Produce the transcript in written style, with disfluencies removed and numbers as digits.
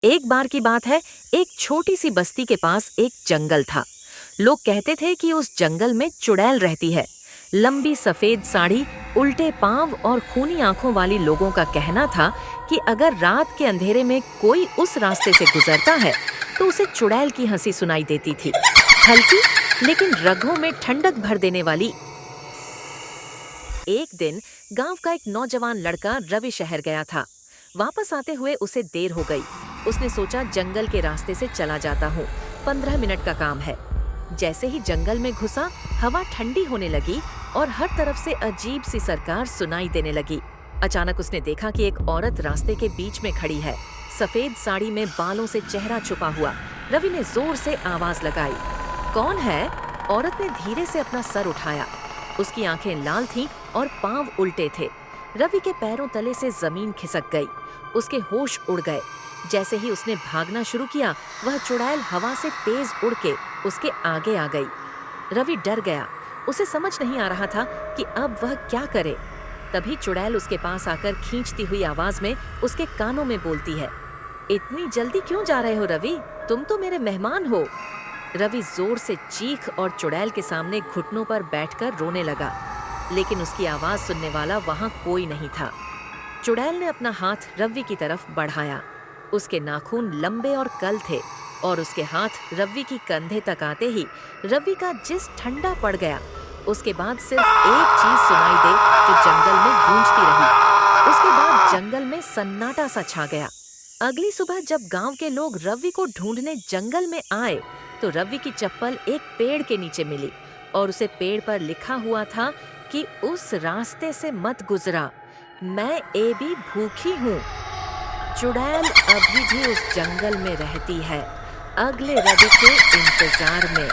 एक बार की बात है, एक छोटी सी बस्ती के पास एक जंगल था। लोग कहते थे कि उस जंगल में चुड़ैल रहती है। लंबी सफेद साड़ी, उल्टे पांव और खूनी आंखों वाली लोगों का कहना था कि अगर रात के अंधेरे में कोई उस रास्ते से गुजरता है तो उसे चुड़ैल की हंसी सुनाई देती थी, हल्की लेकिन रगों में ठंडक भर देने वाली। एक दिन गांव का एक नौजवान लड़का रवि शहर गया था। वापस आते हुए उसे देर हो गई। उसने सोचा जंगल के रास्ते से चला जाता हूँ, 15 मिनट का काम है। जैसे ही जंगल में घुसा, हवा ठंडी होने लगी और हर तरफ से अजीब सी सरकार सुनाई देने लगी। अचानक उसने देखा कि एक औरत रास्ते के बीच में खड़ी है, सफेद साड़ी में बालों से चेहरा छुपा हुआ। रवि ने जोर से आवाज लगाई, कौन है? औरत ने धीरे से अपना सर उठाया। उसकी आंखें लाल थीं और पांव उल्टे थे। रवि के पैरों तले से जमीन खिसक गई। उसके होश उड़ गए। जैसे ही उसने भागना शुरू किया, वह चुड़ैल हवा से तेज उड़ के उसके आगे आ गई। रवि डर गया। उसे समझ नहीं आ रहा था कि अब वह क्या करे। तभी चुड़ैल उसके पास आकर खींचती हुई आवाज में उसके कानों में बोलती है, इतनी जल्दी क्यों जा रहे हो रवि? तुम तो मेरे मेहमान हो। रवि जोर से चीख और चुड़ैल के सामने घुटनों पर बैठकर रोने लगा, लेकिन उसकी आवाज सुनने वाला वहां कोई नहीं था। चुड़ैल ने अपना हाथ रवि की तरफ बढ़ाया। उसके नाखून लंबे और कल थे और उसके हाथ रवि की कंधे तक आते ही रवि का जिस्म ठंडा पड़ गया। उसके बाद सिर्फ एक चीज सुनाई दे जो जंगल में गूंजती रही। उसके बाद जंगल में सन्नाटा सा छा गया। अगली सुबह जब गांव के लोग रवि को ढूंढने जंगल में आए तो रवि की चप्पल एक पेड़ के नीचे मिली और उसे पेड़ पर लिखा हुआ था कि उस रास्ते से मत गुजरा, मैं एबी भूखी हूँ। चुड़ैल अभी भी उस जंगल में रहती है, अगले रवि के इंतजार में।